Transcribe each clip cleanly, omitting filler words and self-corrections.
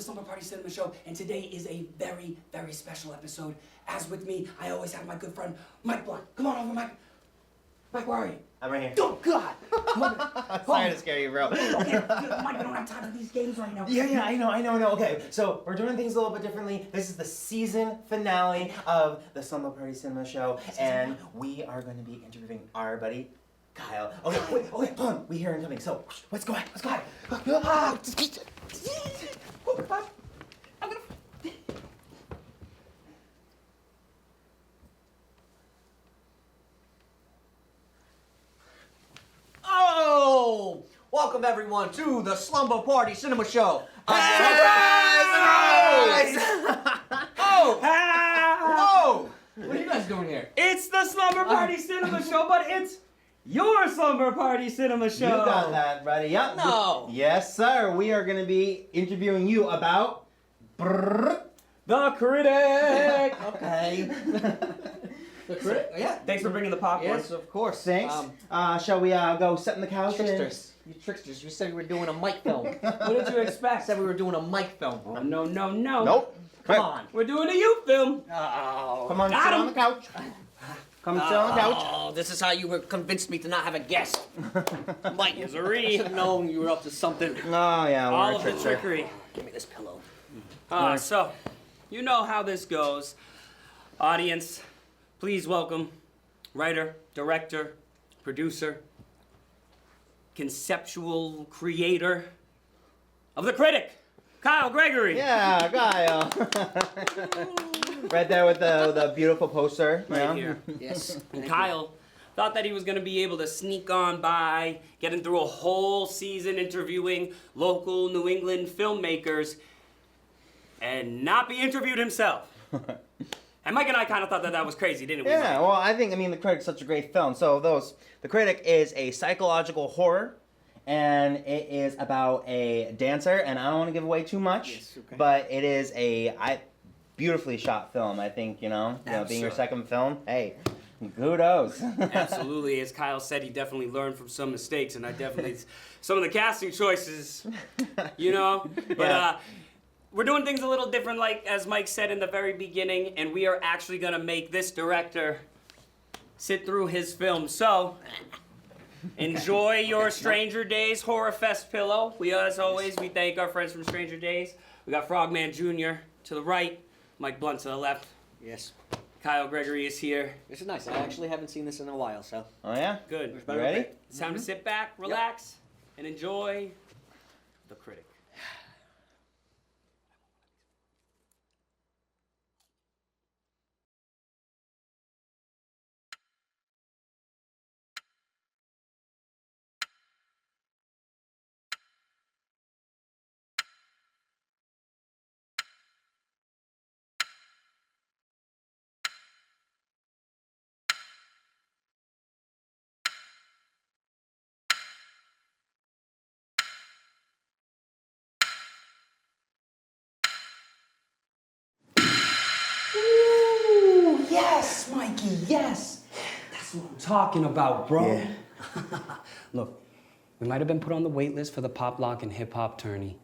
the Slumber Party Cinema Show, and today is a very, very special episode. As with me, I always have my good friend, Mike Blunt. Come on over, Mike. Mike, where are you? I'm right here. Oh, God! I'm sorry to scare you, bro. Okay, Mike, we don't have time for these games right now. Yeah, I know. Okay, so we're doing things a little bit differently. This is the season finale of the Slumber Party Cinema Show, and we are going to be interviewing our buddy, Kyle. Okay, wait, hold on. We hear him coming, so let's go ahead. Oh! Welcome everyone to the Slumber Party Cinema Show. Surprise! Oh! What are you guys doing here? It's the Slumber Party Cinema Show, but it's your Slumber Party Cinema Show. You got that, buddy. Yep. No. Yes, sir. We are going to be interviewing you about The Critic. Okay. The Critic? Yeah. Thanks for bringing the popcorn. Yes, of course. Thanks. Shall we go sit in the couch? Tricksters. You tricksters. You said we were doing a mic film. What did you expect? Said we were doing a mic film. Oh, no. Nope. Come on. We're doing a youth film. Oh. Come on, Got sit him. on the couch. Come sit on the couch. Oh, this is how you were convinced me to not have a guest. Mike, I Misery. should have known you were up to something. Oh, yeah, we're All a of the trickster. trickery. Give me this pillow. So, you know how this goes. Audience, please welcome writer, director, producer, conceptual creator of The Critic, Kyle Gregory. Yeah, Kyle. Right there with the beautiful poster. Right here. Yes. And Kyle thought that he was going to be able to sneak on by, getting through a whole season interviewing local New England filmmakers, and not be interviewed himself. And Mike and I kind of thought that was crazy, didn't we? Yeah, Mike? well, I think, The Critic's such a great film. So The Critic is a psychological horror, and it is about a dancer, and I don't want to give away too much, Yes, okay. but it is a beautifully shot film, I think, being your Absolutely. second film. Hey, kudos. Absolutely. As Kyle said, he definitely learned from some mistakes, and I definitely, some of the casting choices, But Yeah. we're doing things a little different, like as Mike said in the very beginning, and we are actually going to make this director sit through his film. So, enjoy your Stranger Days Horror Fest pillow. As always, we thank our friends from Stranger Days. We got Frogman Jr. to the right, Mike Blunt to the left. Yes. Kyle Gregory is here. This is nice. I actually haven't seen this in a while, so. Oh, yeah? Good. You ready? It's time to sit back, relax, and enjoy The Critic. Ooh, yes, Mikey, yes. That's what I'm talking about, bro. Yeah. Look, we might have been put on the wait list for the pop lock and hip hop tourney,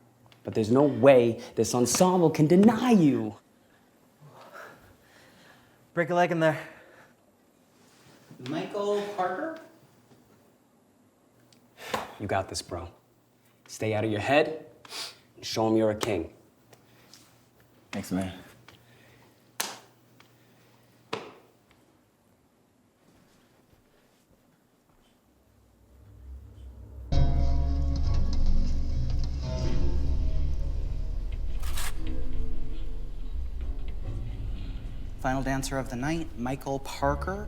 but there's no way this ensemble can deny you. Break a leg in there. Michael Parker? You got this, bro. Stay out of your head and show 'em you're a king. Thanks, man. Final dancer of the night, Michael Parker.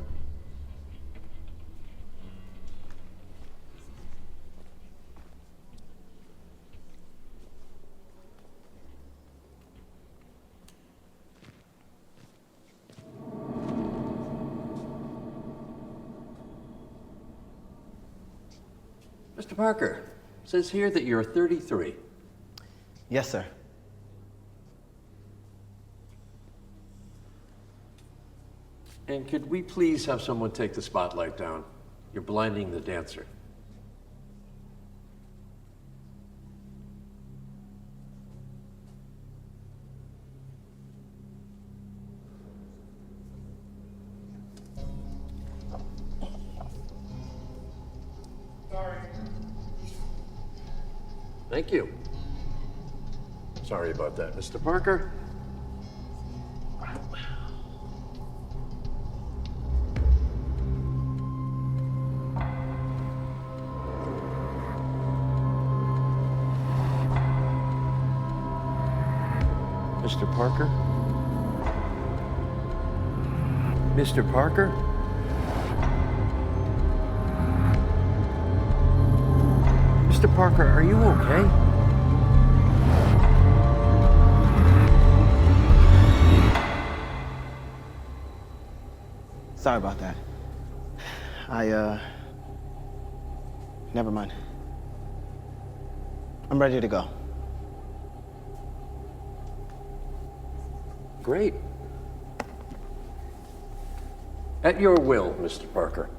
Mr. Parker, it says here that you're 33. Yes, sir. And could we please have someone take the spotlight down? You're blinding the dancer. Thank you. Sorry about that, Mr. Parker. Mr. Parker? Mr. Parker? Mr. Parker, are you okay? Sorry about that. Never mind. I'm ready to go. Great. At your will, Mr. Parker.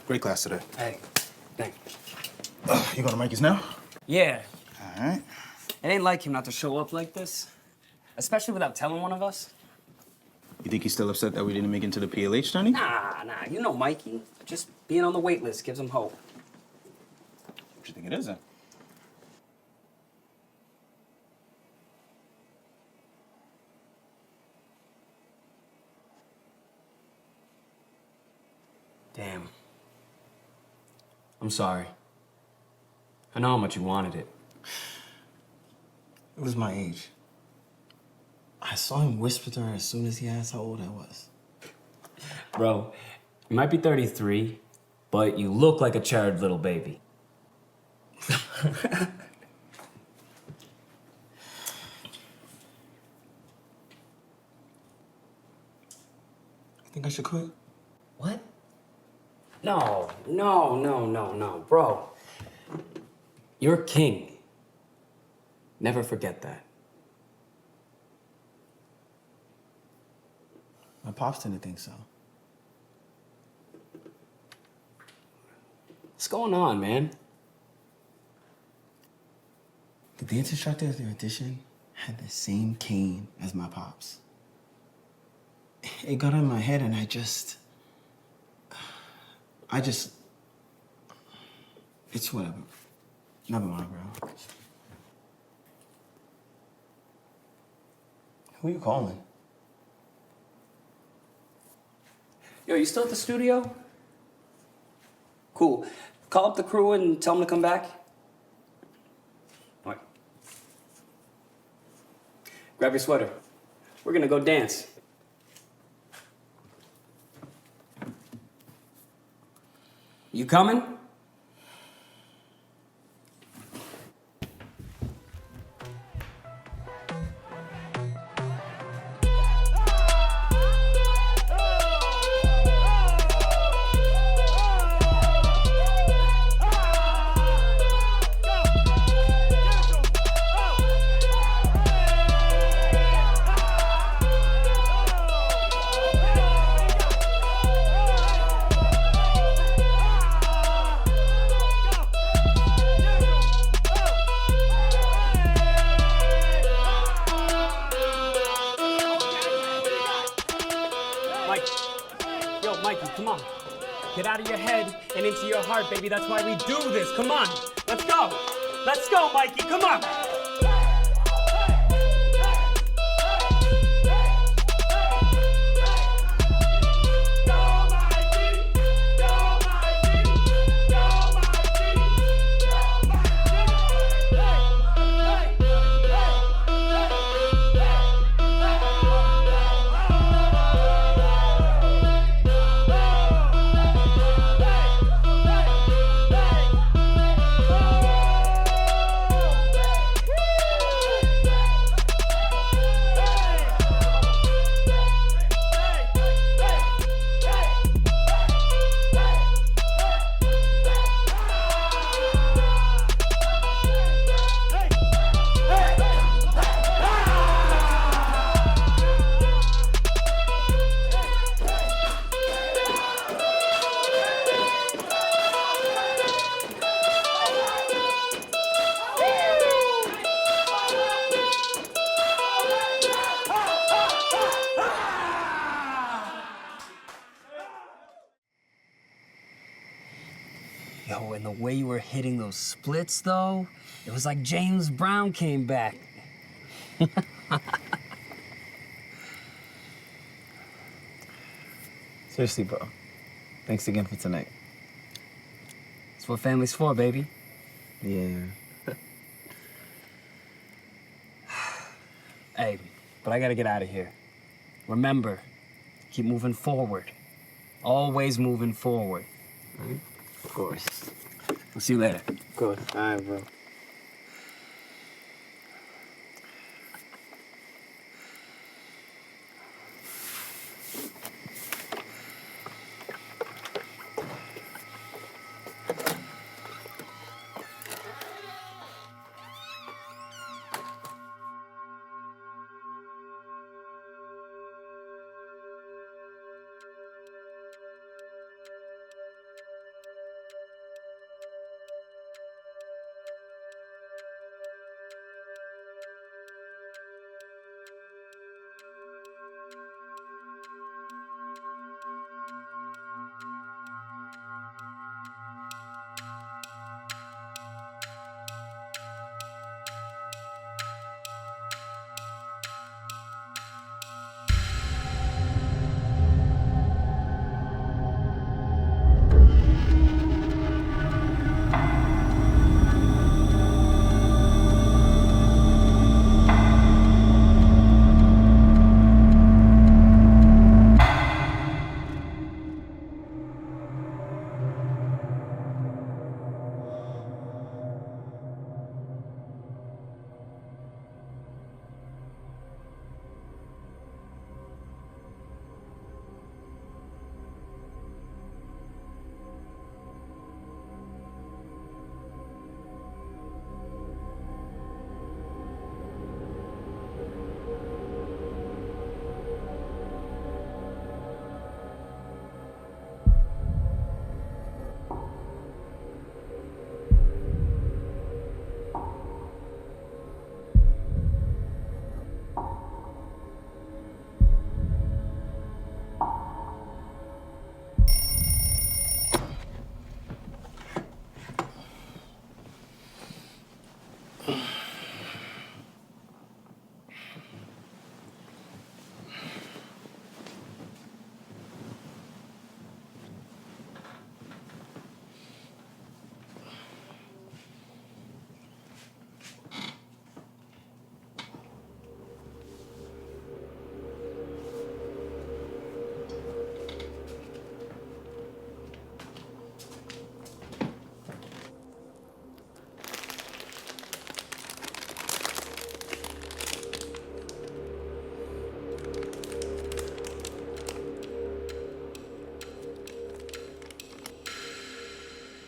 Great class today. Hey, thanks. You going to Mikey's now? Yeah, All right. it ain't like him not to show up like this, especially without telling one of us. You think he's still upset that we didn't make it into the PLH, Johnny? Nah, you know Mikey. Just being on the wait list gives him hope. What you think it is, then? Damn. I'm sorry. I know how much you wanted it. It was my age. I saw him whisper to her as soon as he asked how old I was. Bro, you might be 33, but you look like a cherub little baby. I think I should quit. What? No, bro. You're king. Never forget that. My pops didn't think so. What's going on, man? The dance instructor at the audition had the same cane as my pops. It got in my head and I just, it's whatever. Never mind, bro. Who you calling? Yo, you still at the studio? Cool. Call up the crew and tell them to come back. All right. Grab your sweater. We're gonna go dance. You coming? Mikey, come on. Get out of your head and into your heart, baby. That's why we do this. Come on. Let's go. Let's go, Mikey. Come on. Yo, and the way you were hitting those splits, though, it was like James Brown came back. Seriously, bro. Thanks again for tonight. That's what family's for, baby. Yeah. Hey, but I gotta get out of here. Remember, keep moving forward. Always moving forward. Of course. We'll see you later. Of course. All right, bro.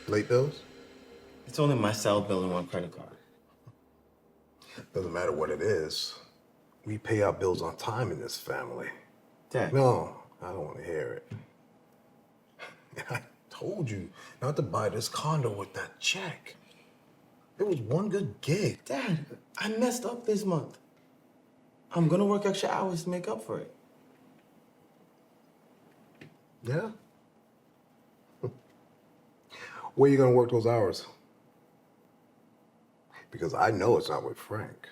Late bills? It's only my cell bill and one credit card. Doesn't matter what it is. We pay our bills on time in this family. Dad. No, I don't want to hear it. I told you not to buy this condo with that check. It was one good gig. Dad, I messed up this month. I'm gonna work extra hours to make up for it. Yeah? Where you gonna work those hours? Because I know it's not with Frank.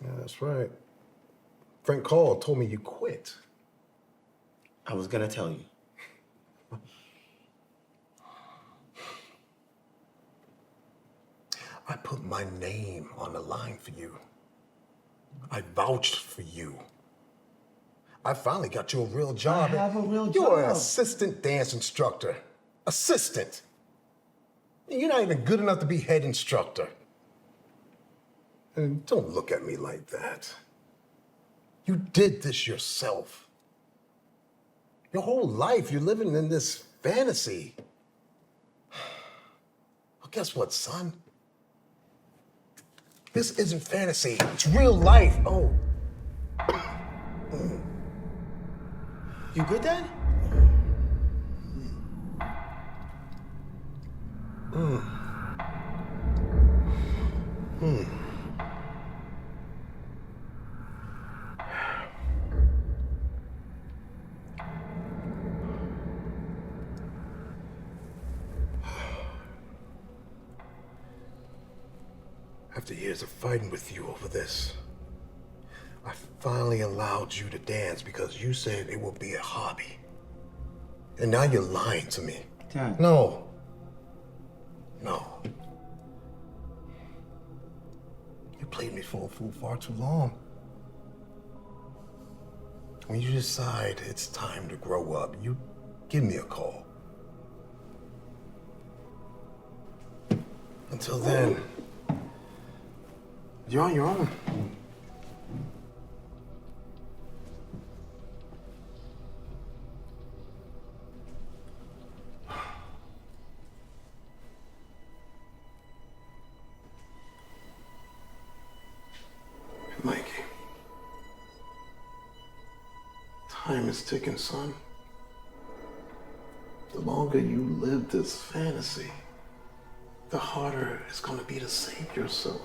Yeah, that's right. Frank called, told me you quit. I was gonna tell you. I put my name on the line for you. I vouched for you. I finally got you a real job. I have a real You're an job. assistant dance instructor. Assistant. You're not even good enough to be head instructor. And don't look at me like that. You did this yourself. Your whole life, you're living in this fantasy. Well, guess what, son? This isn't fantasy. It's real life. Oh. You good, Dad? After years of fighting with you over this, I finally allowed you to dance because you said it would be a hobby. And now you're lying to me. Dad. No. You played me for a fool far too long. When you decide it's time to grow up, you give me a call. Until then, you're on your own. Mikey, time is ticking, son. The longer you live this fantasy, the harder it's gonna be to save yourself.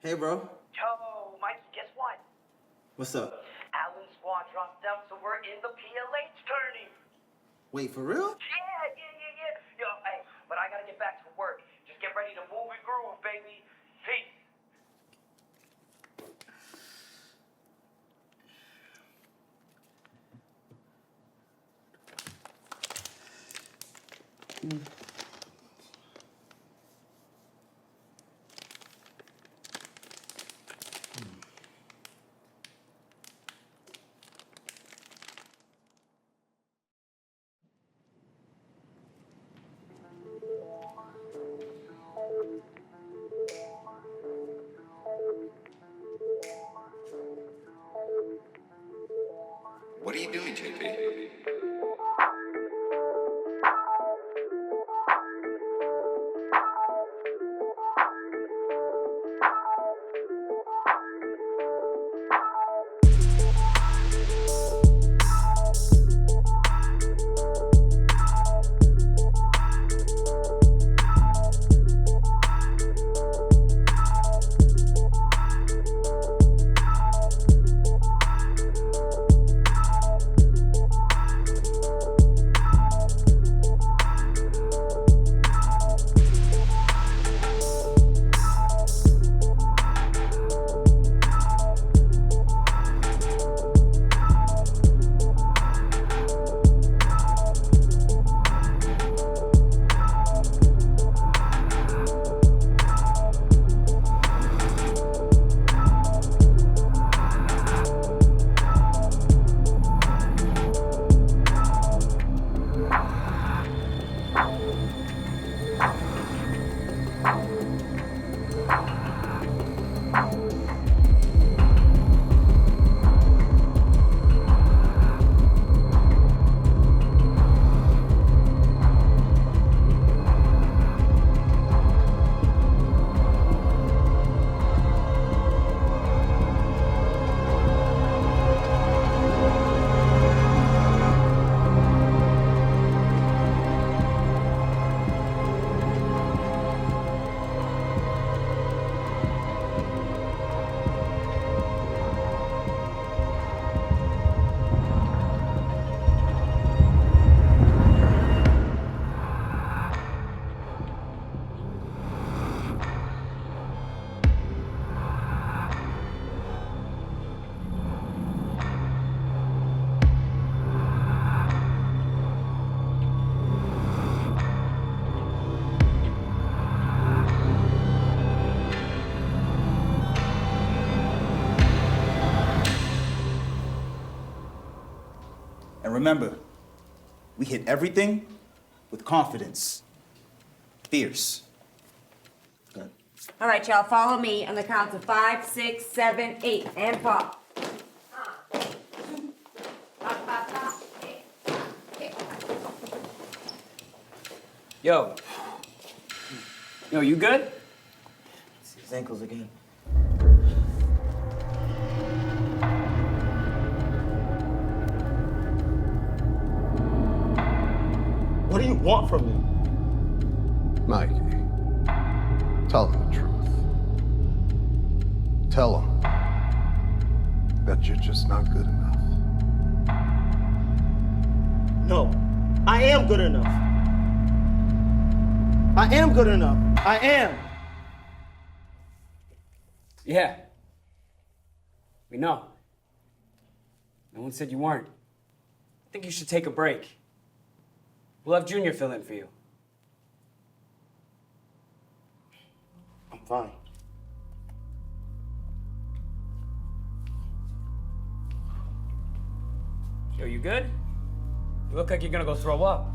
Hey, bro. Yo, Mike, guess what? What's up? Alan's squad dropped out, so we're in the PLH tourney. Wait, for real? Yeah. Yo, hey, but I gotta get back to work. Just get ready to move and groove, baby. Peace. What are you doing, JP? And remember, we hit everything with confidence. Fierce. Good. All right, y'all, follow me on the counts of 5, 6, 7, 8, and pop. Yo, you good? It's his ankles again. What do you want from me? Tell him the truth. Tell him that you're just not good enough. No, I am good enough. I am good enough. I am. Yeah. We know. No one said you weren't. I think you should take a break. We'll have Junior fill in for you. I'm fine. Yo, you good? You look like you're gonna go throw up.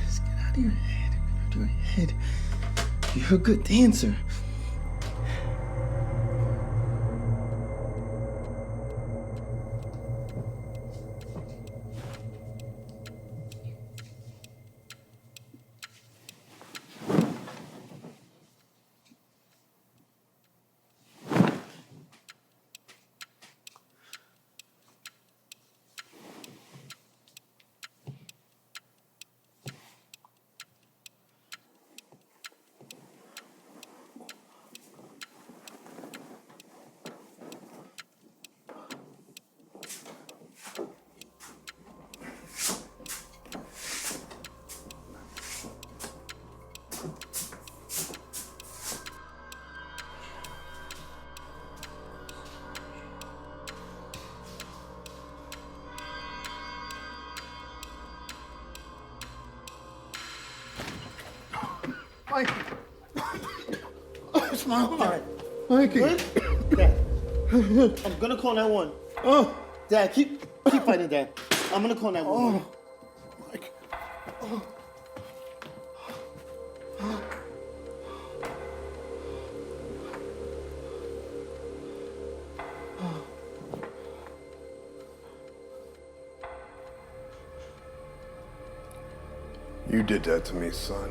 Just get out of your head. Get out of your head. You're a good dancer. Mikey! It's my heart. Mikey. Dad, I'm gonna call 911. Oh. Dad, keep fighting, Dad. I'm gonna call 911. Oh. Mike. Oh. You did that to me, son.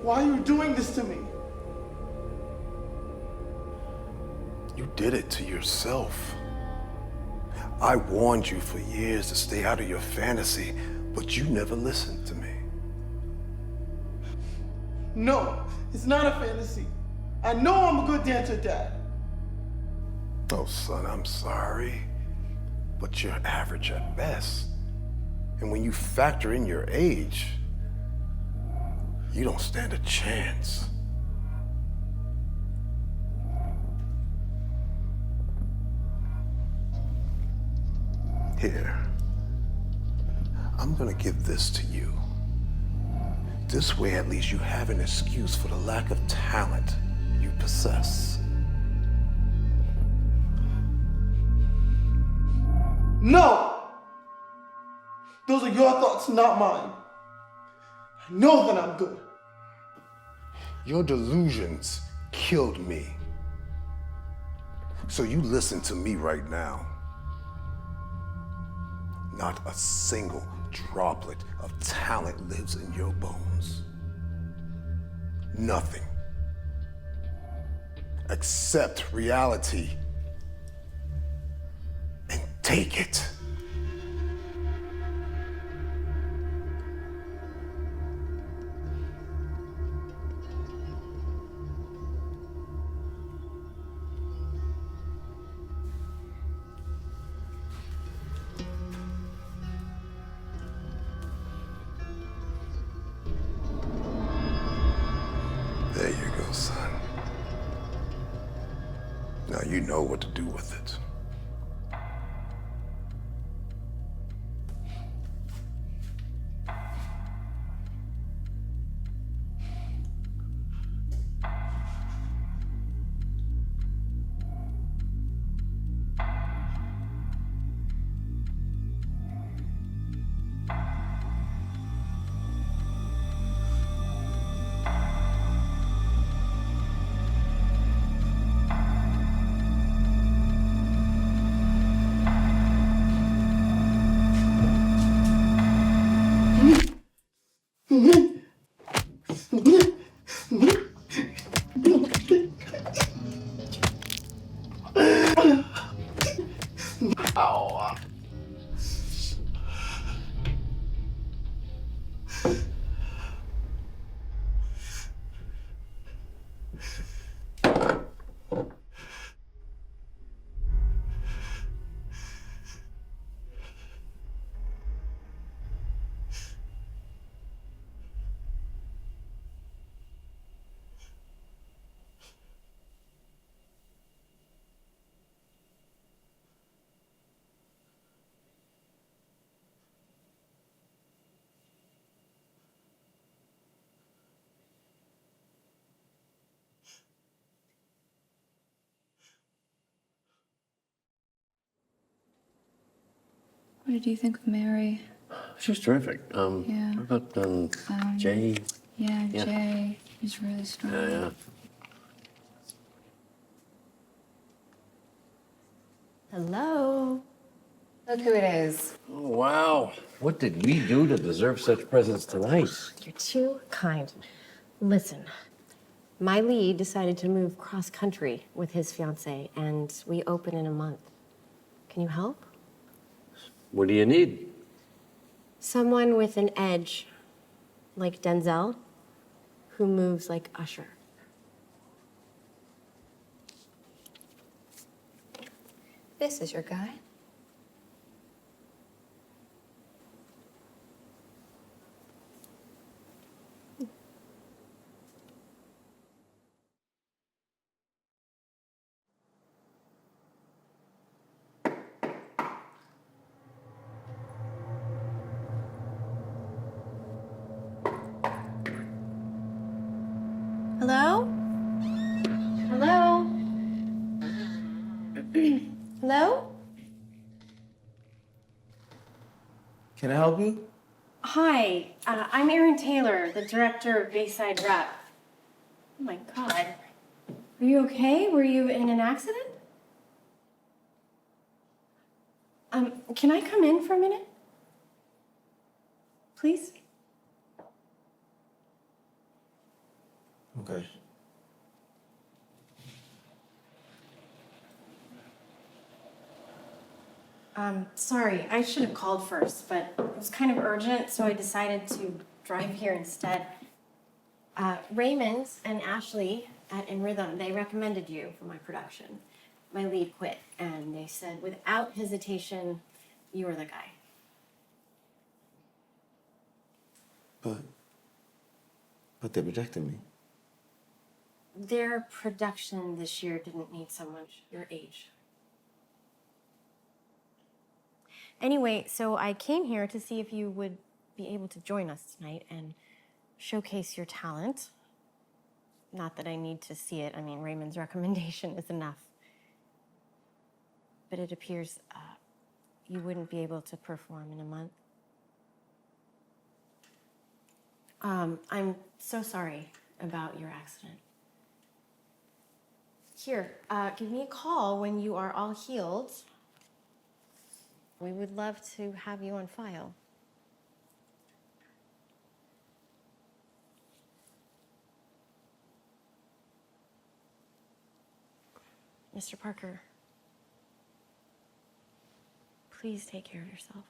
Why are you doing this to me? You did it to yourself. I warned you for years to stay out of your fantasy, but you never listened to me. No, it's not a fantasy. I know I'm a good dancer, Dad. Oh, son, I'm sorry, but you're average at best. And when you factor in your age, you don't stand a chance. Here, I'm gonna give this to you. This way, at least you have an excuse for the lack of talent you possess. No! Those are your thoughts, not mine. I know that I'm good. Your delusions killed me. So you listen to me right now. Not a single droplet of talent lives in your bones. Nothing. Accept reality and take it. There you go, son. Now you know what to do with it. Ow. What did you think of Mary? She was terrific. Yeah. What about Jay? Yeah, Yeah. Jay is really strong. Yeah. Hello. Look who it is. Oh, wow. What did we do to deserve such presents tonight? You're too kind. Listen, my lead decided to move cross country with his fiancée, and we open in a month. Can you help? What do you need? Someone with an edge, like Denzel, who moves like Usher. This is your guy. Hello? Hello? Hello? Can I help you? Hi, I'm Erin Taylor, the director of Bayside Rep. Oh my God. Are you okay? Were you in an accident? Can I come in for a minute? Please? Okay. Sorry, I should have called first, but it was kind of urgent, so I decided to drive here instead. Raymond and Ashley at In Rhythm, they recommended you for my production. My lead quit, and they said without hesitation, you were the guy. But they rejected me. Their production this year didn't need someone your age. Anyway, so I came here to see if you would be able to join us tonight and showcase your talent. Not that I need to see it. I mean, Raymond's recommendation is enough. But it appears you wouldn't be able to perform in a month. I'm so sorry about your accident. Here, give me a call when you are all healed. We would love to have you on file. Mr. Parker, please take care of yourself.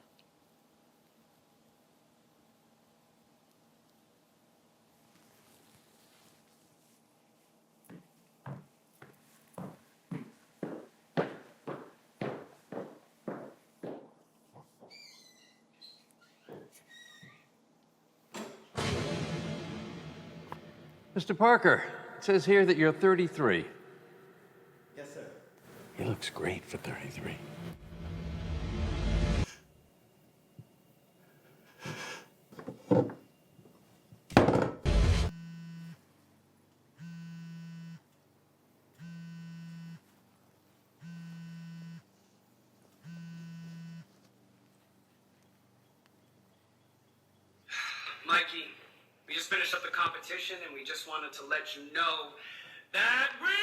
Mr. Parker, it says here that you're 33. Yes, sir. He looks great for 33. Mikey, we just finished up the competition and we just wanted to let you know that we won!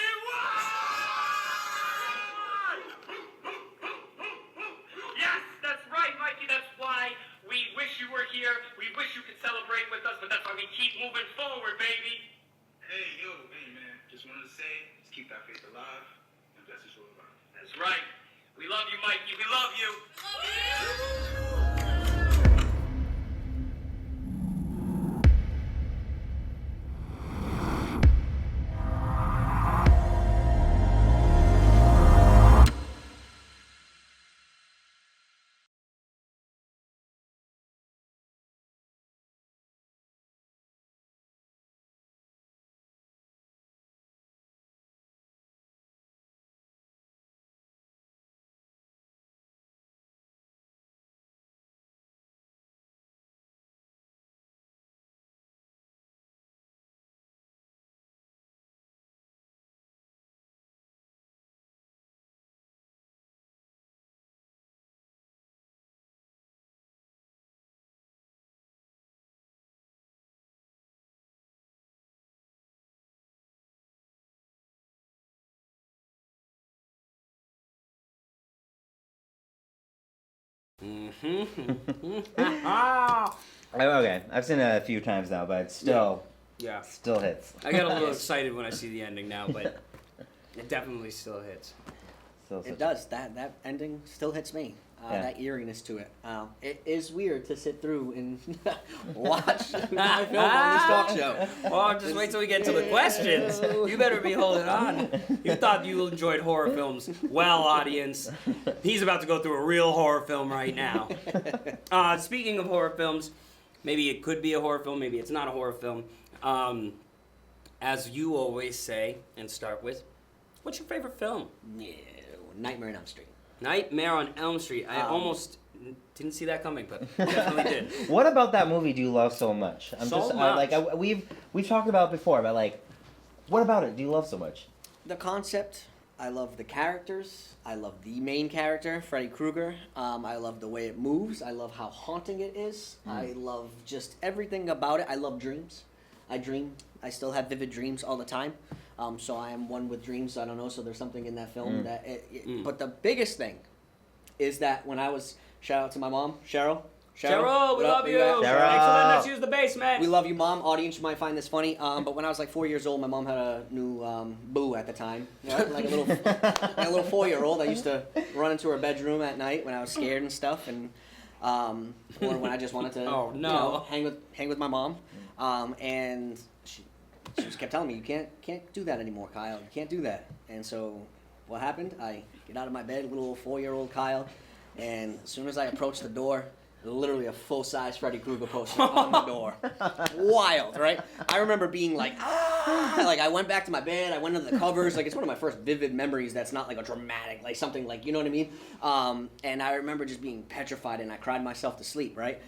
Yes, that's right, Mikey. That's why we wish you were here. We wish you could celebrate with us, but that's why we keep moving forward, baby. Okay, I've seen it a few times now, but still hits. I get a little excited when I see the ending now, but it definitely still hits. It does. That ending still hits me. That eeriness to it. It is weird to sit through and watch my film on this talk show. Well, just wait till we get to the questions. You better be holding on. You thought you enjoyed horror films. Well, audience, he's about to go through a real horror film right now. Speaking of horror films, maybe it could be a horror film, maybe it's not a horror film. As you always say and start with, what's your favorite film? Yeah, Nightmare on Elm Street. Nightmare on Elm Street. I almost didn't see that coming, but definitely did. What about that movie do you love so much? We've talked about it before, but like, what about it do you love so much? The concept. I love the characters. I love the main character, Freddy Krueger. I love the way it moves. I love how haunting it is. I love just everything about it. I love dreams. I dream. I still have vivid dreams all the time. So I am one with dreams. I don't know. So there's something in that film that. But the biggest thing is that when I was, shout out to my mom, Cheryl, we love you. Thanks for letting us use the basement. We love you, Mom. Audience, you might find this funny. But when I was like 4 years old, my mom had a new boo at the time. You know, like a little 4-year-old. I used to run into her bedroom at night when I was scared and stuff, and or when I just wanted to you know, hang with my mom. And she just kept telling me, you can't do that anymore, Kyle. You can't do that. And so what happened? I get out of my bed, little 4-year-old Kyle, and as soon as I approach the door, literally a full-size Freddy Krueger poster on the door. Wild, right? I remember being like, like I went back to my bed, I went into the covers, like it's one of my first vivid memories that's not like a dramatic, like something like, you know what I mean? And I remember just being petrified and I cried myself to sleep, right?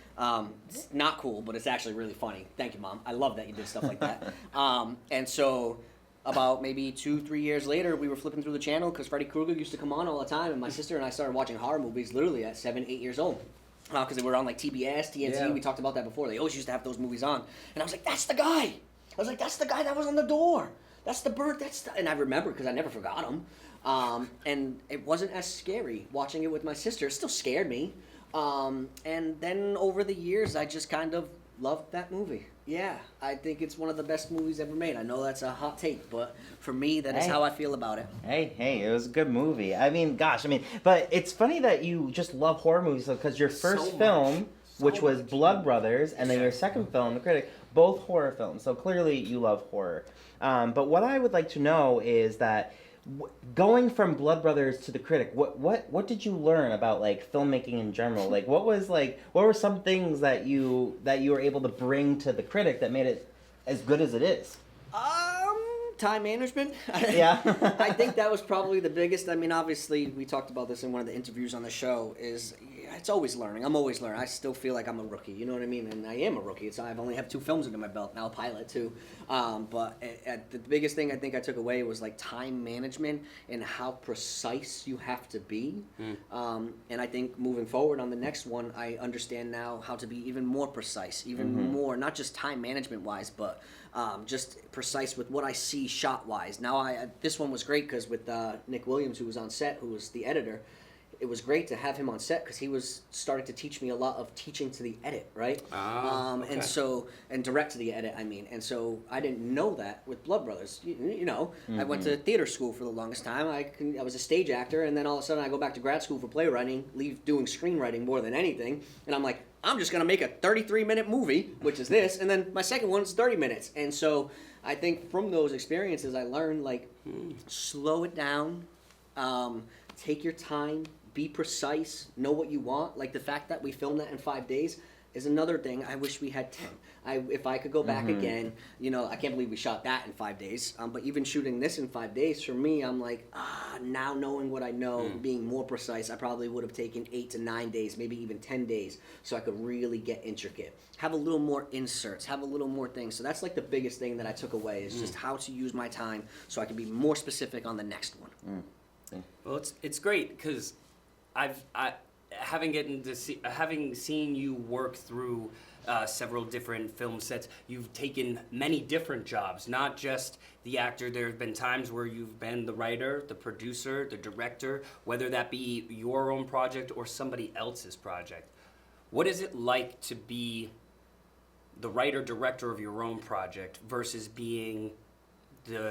It's not cool, but it's actually really funny. Thank you, Mom. I love that you did stuff like that. And so about maybe 2-3 years later, we were flipping through the channel because Freddy Krueger used to come on all the time, and my sister and I started watching horror movies literally at 7-8 years old. Because they were on like TBS, TNT, we talked about that before. They always used to have those movies on. And I was like, that's the guy. I was like, that's the guy that was on the door. That's the bird, and I remember because I never forgot him. And it wasn't as scary watching it with my sister. It still scared me. And then over the years, I just kind of loved that movie. Yeah, I think it's one of the best movies ever made. I know that's a hot take, but for me, that is how I feel about it. Hey, it was a good movie. I mean, gosh, but it's funny that you just love horror movies because your first film, which was Blood Brothers, and then your second film, The Critic, both horror films. So clearly you love horror. But what I would like to know is that going from Blood Brothers to The Critic, what did you learn about like filmmaking in general? Like what were some things that you were able to bring to The Critic that made it as good as it is? Time management. Yeah. I think that was probably the biggest. I mean, obviously, we talked about this in one of the interviews on the show, it's always learning. I'm always learning. I still feel like I'm a rookie, you know what I mean? And I am a rookie. I've only have 2 films under my belt, now a pilot too. But the biggest thing I think I took away was like time management and how precise you have to be. And I think moving forward on the next one, I understand now how to be even more precise, even more, not just time management wise, but just precise with what I see shot-wise. Now, this one was great because with Nick Williams, who was on set, who was the editor, it was great to have him on set because he was starting to teach me a lot of teaching to the edit, right? And direct to the edit, I mean. And so I didn't know that with Blood Brothers. You know, I went to theater school for the longest time. I was a stage actor, and then all of a sudden I go back to grad school for playwriting, leave doing screenwriting more than anything, and I'm like, I'm just going to make a 33-minute movie, which is this, and then my second one is 30 minutes. And so I think from those experiences I learned, like, slow it down, take your time, be precise, know what you want. Like the fact that we filmed that in 5 days is another thing. I wish we had 10. If I could go back again, you know, I can't believe we shot that in 5 days. But even shooting this in 5 days, for me, I'm like, now knowing what I know, being more precise, I probably would have taken 8 to 9 days, maybe even 10 days, so I could really get intricate. Have a little more inserts, have a little more things. So that's like the biggest thing that I took away is just how to use my time so I can be more specific on the next one. Well, it's great because having seen you work through several different film sets, you've taken many different jobs, not just the actor. There have been times where you've been the writer, the producer, the director, whether that be your own project or somebody else's project. What is it like to be the writer, director of your own project versus being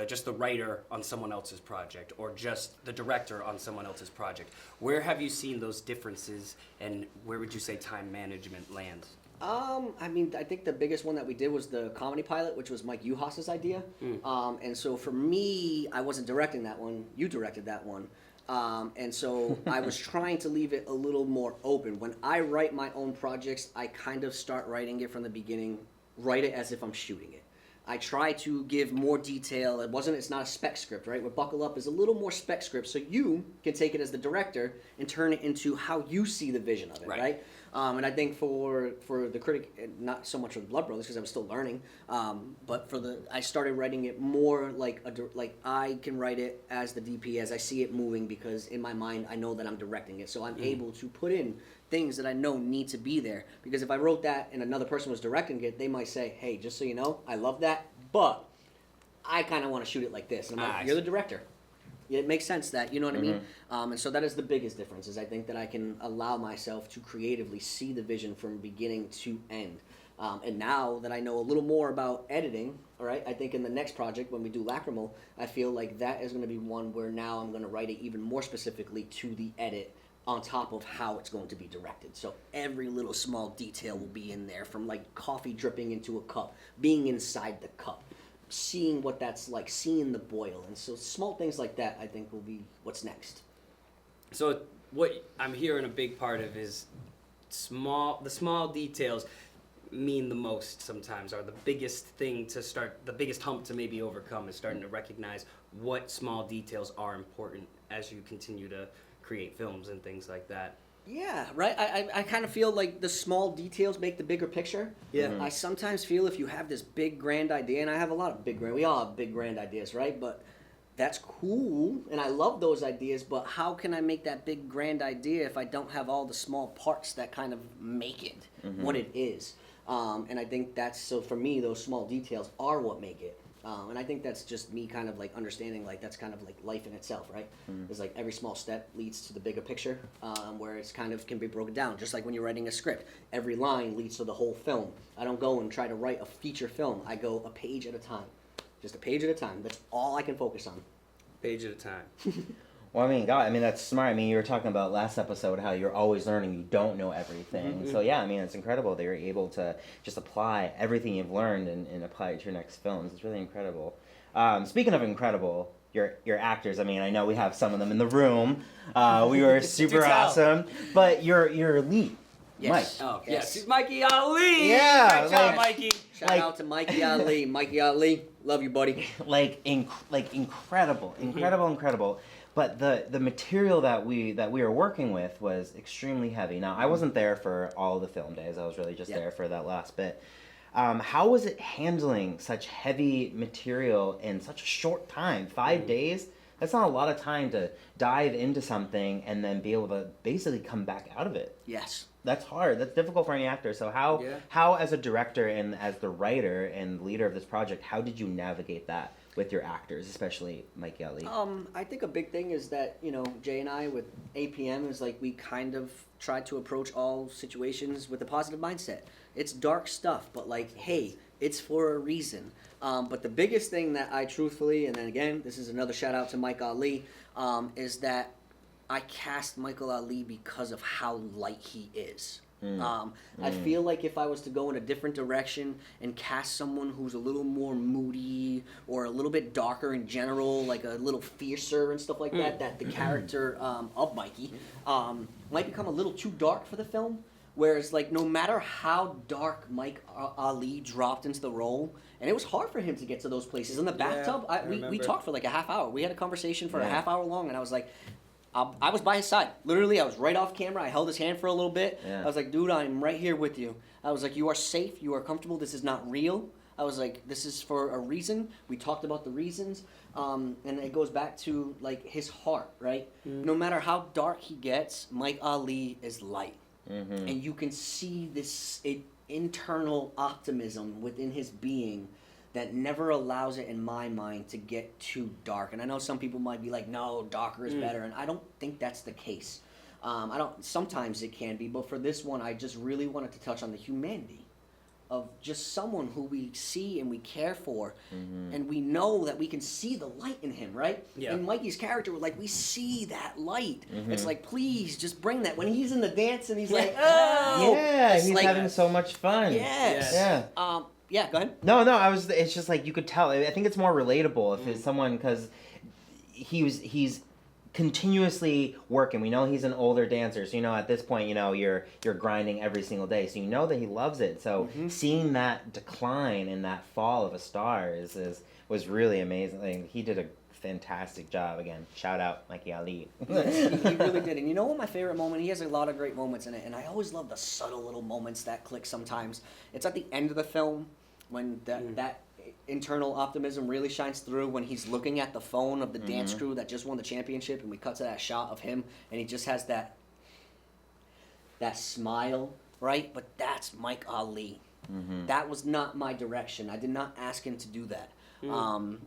just the writer on someone else's project, or just the director on someone else's project? Where have you seen those differences, and where would you say time management lands? I mean, I think the biggest one that we did was the comedy pilot, which was Mike Uhas's idea. And so for me, I wasn't directing that one. You directed that one. And so I was trying to leave it a little more open. When I write my own projects, I kind of start writing it from the beginning, write it as if I'm shooting it. I try to give more detail. It's not a spec script, right? What Buckle Up is a little more spec script, so you can take it as the director and turn it into how you see the vision of it, right? And I think for the Critic, not so much for the Blood Brothers because I was still learning, but I started writing it more like I can write it as the DP as I see it moving, because in my mind I know that I'm directing it, so I'm able to put in things that I know need to be there. Because if I wrote that and another person was directing it, they might say, hey, just so you know, I love that, but I kind of want to shoot it like this. And I'm like, you're the director. It makes sense that, you know what I mean? And so that is the biggest difference, is I think that I can allow myself to creatively see the vision from beginning to end. And now that I know a little more about editing, all right, I think in the next project, when we do Lacrimal, I feel like that is going to be one where now I'm going to write it even more specifically to the edit, on top of how it's going to be directed. So every little small detail will be in there, from like coffee dripping into a cup, being inside the cup, seeing what that's like, seeing the boil. And so small things like that, I think, will be what's next. So what I'm hearing a big part of is the small details mean the most sometimes, are the biggest thing to start, the biggest hump to maybe overcome, is starting to recognize what small details are important as you continue to create films and things like that. Yeah, right. I kind of feel like the small details make the bigger picture. Yeah. I sometimes feel if you have this big grand idea, and I have a lot of we all have big grand ideas, right? But that's cool, and I love those ideas, but how can I make that big grand idea if I don't have all the small parts that kind of make it what it is? And I think so for me, those small details are what make it. And I think that's just me kind of like understanding, like that's kind of like life in itself, right? It's like every small step leads to the bigger picture, where it's kind of can be broken down. Just like when you're writing a script, every line leads to the whole film. I don't go and try to write a feature film. I go a page at a time. Just a page at a time. That's all I can focus on. Page at a time. Well, I mean, that's smart. I mean, you were talking about last episode how you're always learning. You don't know everything. So, yeah, I mean, it's incredible that you're able to just apply everything you've learned and apply it to your next films. It's really incredible. Speaking of incredible, your actors, I mean, I know we have some of them in the room. We were super awesome. But your lead, Yes. Mike. Oh, Yes, Mikey Ali. Yeah, Great job, Mikey. Shout out to Mikey Ali. Mikey Ali, love you, buddy. Incredible. But the material that we were working with was extremely heavy. Now, I wasn't there for all the film days. I was really just there for that last bit. How was it handling such heavy material in such a short time? 5 days? That's not a lot of time to dive into something and then be able to basically come back out of it. Yes. That's hard. That's difficult for any actor. So how as a director and as the writer and leader of this project, how did you navigate that with your actors, especially Mike Yelly? I think a big thing is that, Jay and I with APM is like we kind of try to approach all situations with a positive mindset. It's dark stuff, but like, hey, it's for a reason. But the biggest thing that I truthfully, and then again, this is another shout out to Mike Ali, is that I cast Michael Ali because of how light he is. I feel like if I was to go in a different direction and cast someone who's a little more moody or a little bit darker in general, like a little fiercer and stuff like that the character of Mikey might become a little too dark for the film. Whereas, like, no matter how dark Mike Ali dropped into the role, and it was hard for him to get to those places. In the bathtub, we talked for like a half hour. We had a conversation for a half hour long, and I was like, I was by his side. Literally, I was right off camera. I held his hand for a little bit. I was like, dude, I'm right here with you. I was like, you are safe. You are comfortable. This is not real. I was like, this is for a reason. We talked about the reasons. And it goes back to, like, his heart, right? No matter how dark he gets, Mike Ali is light. And you can see this internal optimism within his being that never allows it, in my mind, to get too dark. And I know some people might be like, no, darker is better. And I don't think that's the case. Sometimes it can be, but for this one, I just really wanted to touch on the humanity of just someone who we see and we care for, and we know that we can see the light in him, right? Yeah. And Mikey's character, like, we see that light. It's like, please, just bring that. When he's in the dance and he's like, oh! Yeah, it's he's like, having so much fun. Yes. Yeah. Yeah, go ahead. No, it's just like, you could tell. I think it's more relatable if it's someone, because he's continuously working. We know he's an older dancer, so at this point, you're grinding every single day, so you know that he loves it. So seeing that decline and that fall of a star was really amazing. Like, he did a fantastic job. Again, shout out Mikey Ali. He really did. And you know what my favorite moment? He has a lot of great moments in it, and I always love the subtle little moments that click sometimes. It's at the end of the film when that internal optimism really shines through, when he's looking at the phone of the dance crew that just won the championship, and we cut to that shot of him, and he just has that smile, right? But that's Mike Ali. That was not my direction. I did not ask him to do that.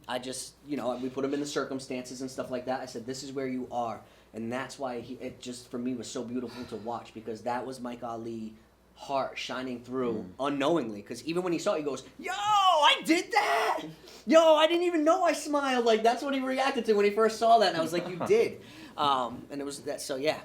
I just, we put him in the circumstances and stuff like that. I said, this is where you are. And that's why it just, for me, was so beautiful to watch, because that was Mike Ali heart shining through unknowingly. Because even when he saw it, he goes, yo, I did that! Yo, I didn't even know I smiled. Like, that's what he reacted to when he first saw that. And I was like, you did. And it was that, so yeah.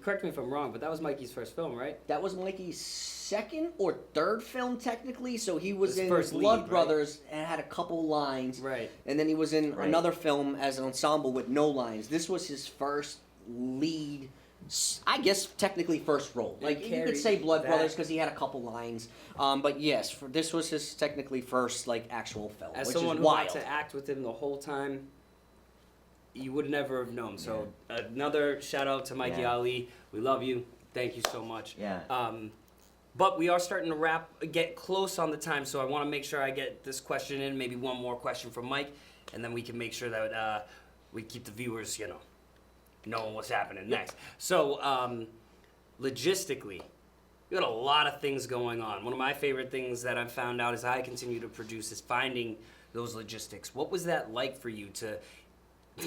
Correct me if I'm wrong, but that was Mikey's first film, right? That was Mikey's second or third film, technically. So he was in first Blood lead, Brothers and had a couple lines. Right. And then he was in another film as an ensemble with no lines. This was his first lead, I guess technically first role. Like, you could say Blood Brothers because he had a couple lines. But yes, this was his technically first, like, actual film, As which someone is who wild. got to act with him the whole time, you would never have known. So another shout out to Mikey Ali. We love you. Thank you so much. Yeah. But we are starting to get close on the time, so I want to make sure I get this question in, maybe one more question from Mike, and then we can make sure that we keep the viewers, knowing what's happening next. So, logistically, we got a lot of things going on. One of my favorite things that I've found out as I continue to produce is finding those logistics. What was that like for you to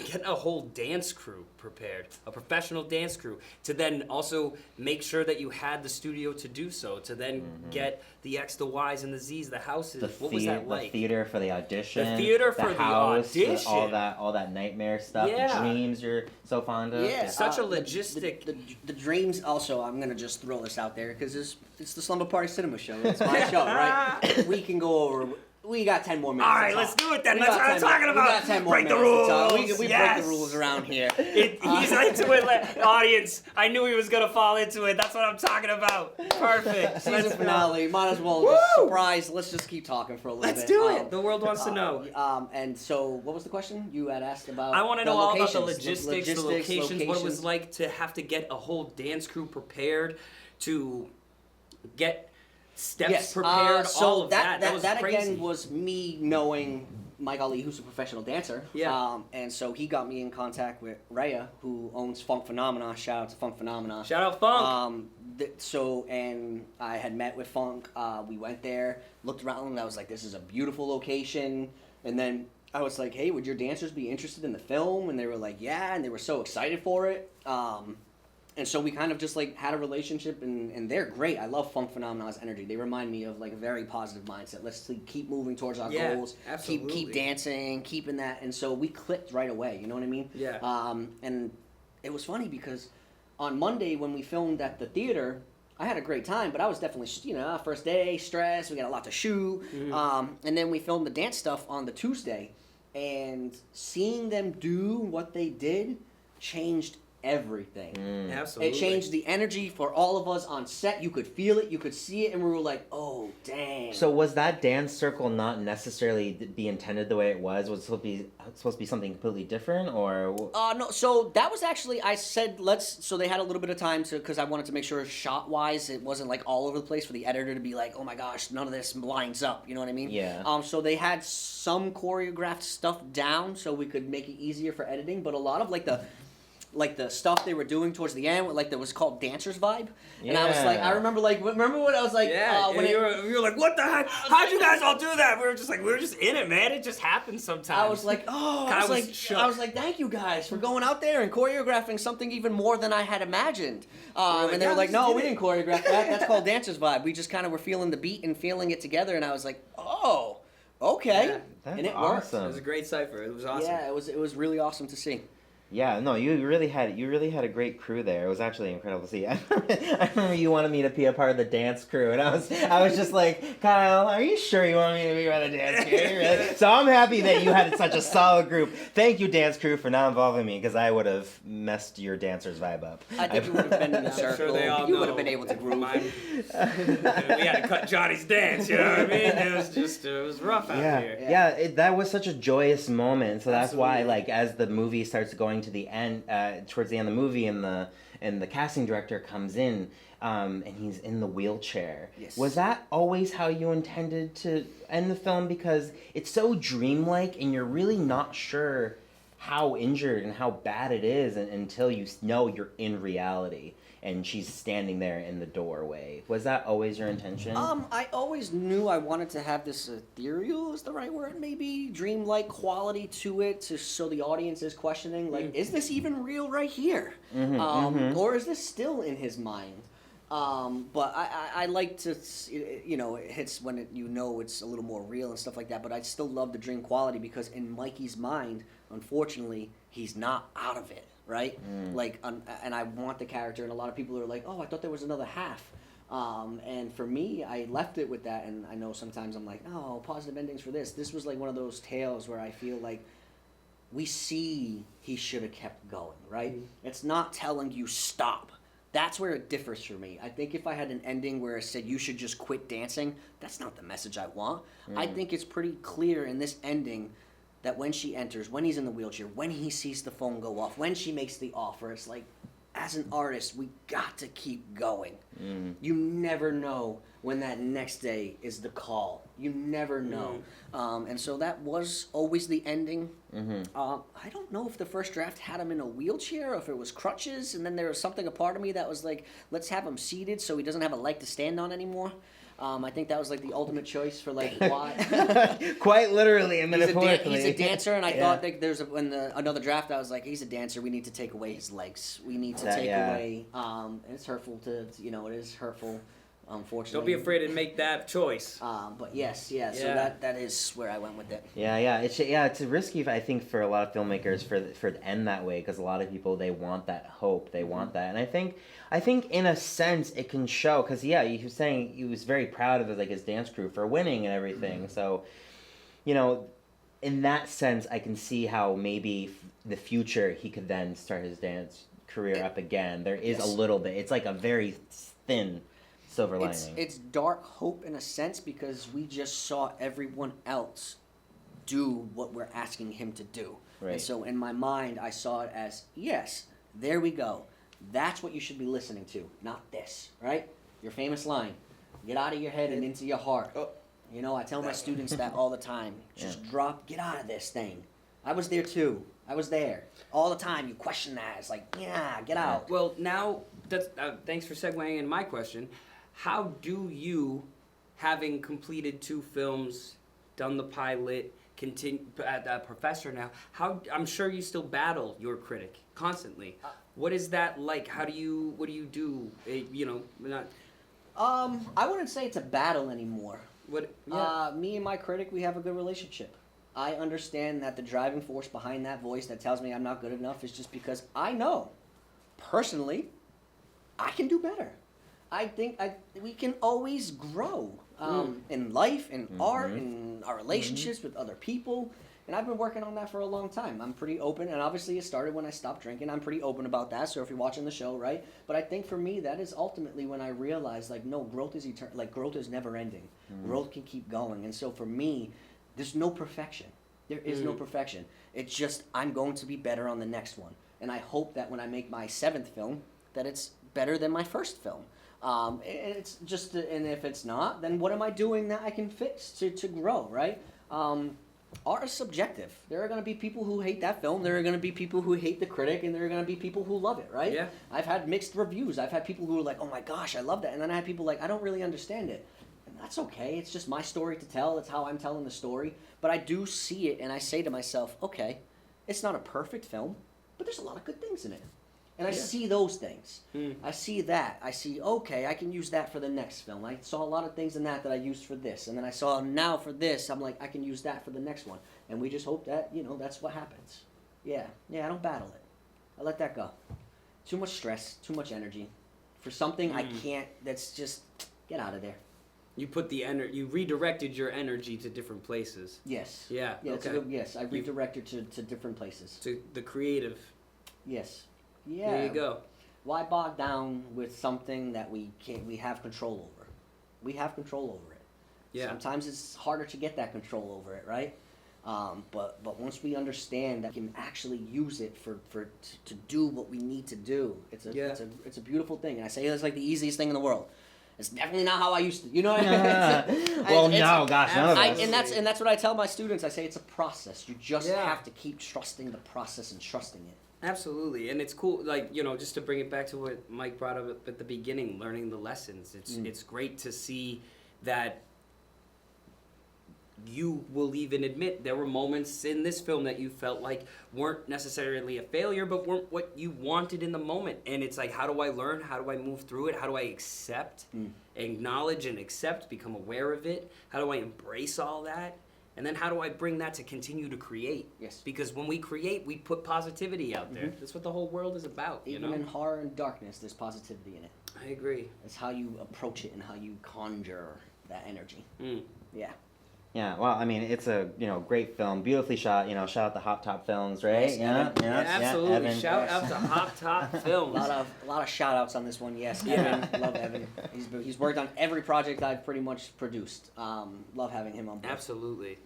get a whole dance crew prepared, a professional dance crew, to then also make sure that you had the studio to do so, to then get the X, the Ys, and the Zs, the houses? What was that like? The theater for the audition. The theater for the audition. All that nightmare stuff. Yeah. The dreams you're so fond of. Yeah, such a logistic. The dreams. Also, I'm gonna just throw this out there because it's the Slumber Party Cinema Show. It's my show, right? We can go over. We got 10 more minutes. All right, let's do it then. That's what I'm talking about. We got 10 more break minutes. the rules. We yes. break the rules around here. He's into it. Audience, I knew he was going to fall into it. That's what I'm talking about. Perfect. Season finale. Might as well just surprise. Let's just keep talking for a little bit. Let's do it. The world wants to know. And so, what was the question? You had asked about I want to know all about the locations, logistics, the locations, what it was like to have to get a whole dance crew prepared, to get steps prepared, so all of that. That was crazy. Again was me knowing Mike Ali, who's a professional dancer. Yeah. And so he got me in contact with Rhea, who owns Funk Phenomena. Shout out to Funk Phenomena. Shout out Funk. And I had met with Funk. We went there, looked around, and I was like, this is a beautiful location. And then I was like, hey, would your dancers be interested in the film? And they were like, yeah, and they were so excited for it. And so we kind of just like had a relationship, and they're great. I love Funk Phenomena's energy. They remind me of like a very positive mindset. Let's keep moving towards our goals. Absolutely. Keep dancing, keeping that. And so we clicked right away. You know what I mean? Yeah. And it was funny because on Monday when we filmed at the theater, I had a great time, but I was definitely, first day, stressed. We got a lot to shoot. And then we filmed the dance stuff on the Tuesday, and seeing them do what they did changed everything. Absolutely. It changed the energy for all of us on set. You could feel it, you could see it, and we were like, oh, dang. So was that dance circle not necessarily be intended the way it was? Was it supposed to be something completely different, or? No, so that was actually, I said, so they had a little bit of time because I wanted to make sure shot-wise it wasn't like all over the place for the editor to be like, oh my gosh, none of this lines up, you know what I mean? Yeah. So they had some choreographed stuff down so we could make it easier for editing, but a lot of like the stuff they were doing towards the end, like that was called Dancer's Vibe, and I was like, I remember when I was like, when you were like, what the heck? How'd you guys all do that? We were just in it, man. It just happens sometimes. I was like, I was like, thank you guys for going out there and choreographing something even more than I had imagined. And they were like, no, we didn't choreograph that. That's called Dancer's Vibe. We just kind of were feeling the beat and feeling it together, and I was like, oh, okay, and it worked. It was a great cipher. It was awesome. Yeah, it was really awesome to see. Yeah, no, you really had a great crew there. It was actually incredible to see. I remember you wanted me to be a part of the dance crew, and I was just like, Kyle, are you sure you want me to be part of the dance crew? Really? So I'm happy that you had such a solid group. Thank you, dance crew, for not involving me, because I would have messed your dancer's vibe up. I think you would have been in the circle. Sure they all you know. would have been able to groove. We had to cut Johnny's dance, you know what I mean? It was rough out here. Yeah, that was such a joyous moment. So that's why, like, as the movie starts going to the end, towards the end of the movie, and the casting director comes in, and he's in the wheelchair. Yes. Was that always how you intended to end the film? Because it's so dreamlike, and you're really not sure how injured and how bad it is until you know you're in reality. And she's standing there in the doorway. Was that always your intention? I always knew I wanted to have this ethereal, is the right word, maybe, dreamlike quality to it, so the audience is questioning, like, is this even real right here? Or is this still in his mind? But I like to, it hits when it's a little more real and stuff like that, but I still love the dream quality because in Mikey's mind, unfortunately, he's not out of it. Right? And I want the character, and a lot of people are like, oh, I thought there was another half. And for me, I left it with that, and I know sometimes I'm like, oh, positive endings for this. This was like one of those tales where I feel like we see he should have kept going, right? It's not telling you stop. That's where it differs for me. I think if I had an ending where it said you should just quit dancing, that's not the message I want. I think it's pretty clear in this ending that when she enters, when he's in the wheelchair, when he sees the phone go off, when she makes the offer, it's like, as an artist, we got to keep going. You never know when that next day is the call. You never know. And so that was always the ending. I don't know if the first draft had him in a wheelchair or if it was crutches, and then there was something, a part of me that was like, let's have him seated so he doesn't have a leg to stand on anymore. I think that was like the ultimate choice for like why. Quite literally and metaphorically. He's a dancer, and I thought that there's another draft. I was like, he's a dancer. We need to take away his legs. We need to take away. And it's hurtful to it is hurtful. Unfortunately. Don't be afraid to make that choice. But yes, so that is where I went with it. It's risky, I think, for a lot of filmmakers for to end that way, because a lot of people, they want that hope, they want that, and I think in a sense it can show, because he was saying he was very proud of his dance crew for winning and everything. So, in that sense, I can see how maybe the future he could then start his dance career up again. There is a little bit. It's like a very thin silver lining. It's dark hope in a sense, because we just saw everyone else do what we're asking him to do. Right. And so in my mind, I saw it as, yes, there we go. That's what you should be listening to, not this, right? Your famous line, get out of your head and into your heart. I tell my students that all the time. Just get out of this thing. I was there too. I was there. All the time you question that. It's like, get out. Well, now, that's thanks for segueing in my question. How do you, having completed 2 films, done the pilot, continue a professor now, I'm sure you still battle your critic constantly. What is that like? What do you do? I wouldn't say it's a battle anymore. What? Me and my critic, we have a good relationship. I understand that the driving force behind that voice that tells me I'm not good enough is just because I know, personally, I can do better. I think we can always grow in life, in art, in our relationships with other people. And I've been working on that for a long time. I'm pretty open, and obviously it started when I stopped drinking. I'm pretty open about that. So if you're watching the show, right? But I think for me, that is ultimately when I realized, like, no, growth is eternal. Like, growth is never ending. Growth can keep going. And so for me, there's no perfection. There is no perfection. It's just I'm going to be better on the next one. And I hope that when I make my 7th film, that it's better than my first film. It's just, and if it's not, then what am I doing that I can fix to grow, right? Art is subjective. There are going to be people who hate that film. There are going to be people who hate the critic, and there are going to be people who love it, right? Yeah. I've had mixed reviews. I've had people who are like, oh my gosh, I love that. And then I had people like, I don't really understand it. And that's okay. It's just my story to tell. It's how I'm telling the story. But I do see it, and I say to myself, okay, it's not a perfect film, but there's a lot of good things in it. And I see those things. I see that. I see, okay, I can use that for the next film. I saw a lot of things in that I used for this. And then I saw now for this, I'm like, I can use that for the next one. And we just hope that, that's what happens. Yeah, I don't battle it. I let that go. Too much stress, too much energy. For something I can't, that's just, get out of there. You put you redirected your energy to different places. Yes. Yeah, okay. Yes, I redirected to different places. To the creative. Yes. Yeah. There you go. Why bog down with something that we have control over? We have control over it. Yeah. Sometimes it's harder to get that control over it, right? But once we understand that we can actually use it to do what we need to do, it's a beautiful thing. And I say it's like the easiest thing in the world. It's definitely not how I used to. You know what I mean? Well, no, gosh, none of us. And that's what I tell my students. I say it's a process. You just have to keep trusting the process and trusting it. Absolutely, and it's cool, like, just to bring it back to what Mike brought up at the beginning, learning the lessons. It's great to see that you will even admit there were moments in this film that you felt like weren't necessarily a failure, but weren't what you wanted in the moment. And it's like, how do I learn? How do I move through it? How do I accept, acknowledge and accept, become aware of it? How do I embrace all that? And then how do I bring that to continue to create? Yes. Because when we create, we put positivity out there. That's what the whole world is about, Even in horror and darkness, there's positivity in it. I agree. It's how you approach it and how you conjure that energy. Yeah. Yeah, well, I mean, it's a great film, beautifully shot. Shout out to Hop Top Films, right? Yes, absolutely. Evan. Shout out to Hop Top Films. A lot of shout outs on this one. Yes, Evan, love Evan. He's worked on every project I've pretty much produced. Love having him on board. Absolutely.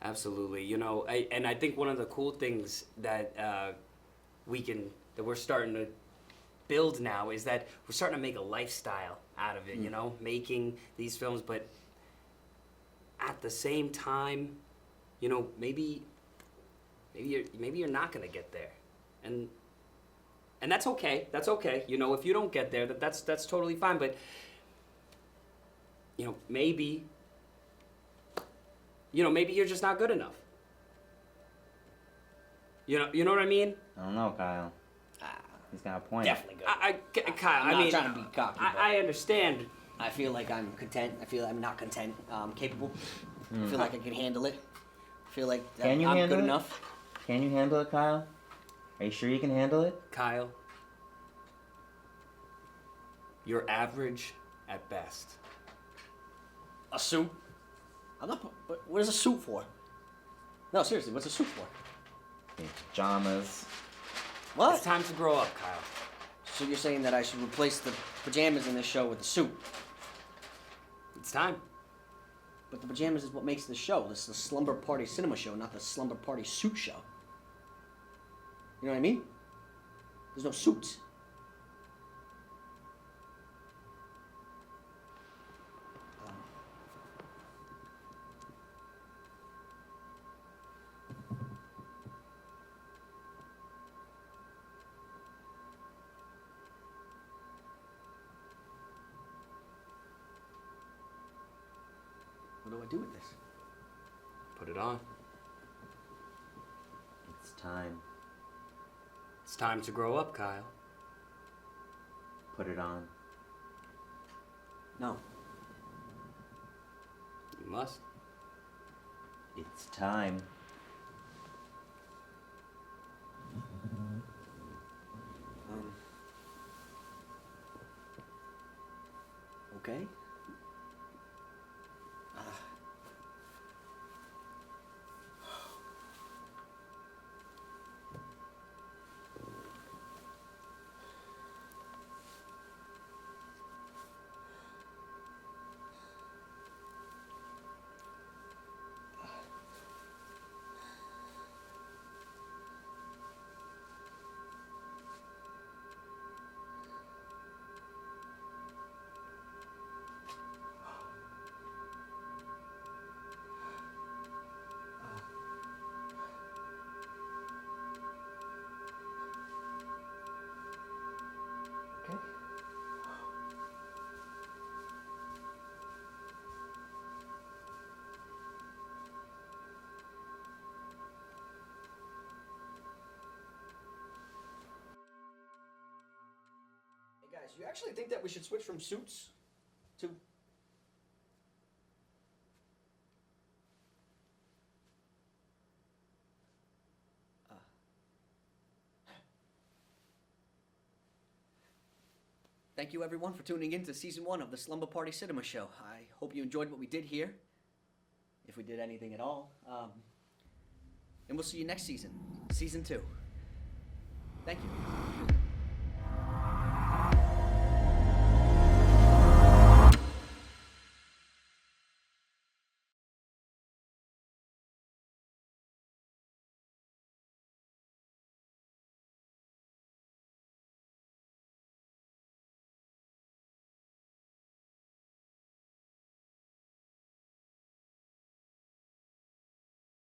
And I think one of the cool things that we're starting to build now is that we're starting to make a lifestyle out of it. Making these films, but at the same time, maybe you're not gonna get there, and that's okay. That's okay. If you don't get there, that's totally fine. But maybe you're just not good enough. You know what I mean? I don't know, Kyle. He's got a point. Definitely good. Kyle, I'm not trying to be cocky. I understand. I feel like I'm content. I feel like I'm not content. Capable. I feel like I can handle it. I feel like I'm good enough. Can you handle it, Kyle? Are you sure you can handle it? Kyle, you're average at best. A suit? I'm not. What is a suit for? No, seriously, what's a suit for? Pajamas. What? It's time to grow up, Kyle. So you're saying that I should replace the pajamas in this show with the suit? It's time. But the pajamas is what makes the show. This is the Slumber Party Cinema Show, not the Slumber Party Suit Show. You know what I mean? There's no suits. What do I do with this? Put it on. It's time. It's time to grow up, Kyle. Put it on. No. You must. It's time. Okay. Guys, you actually think that we should switch from suits to... Thank you everyone for tuning in to season 1 of the Slumber Party Cinema Show. I hope you enjoyed what we did here, if we did anything at all. And we'll see you next season, season 2. Thank you.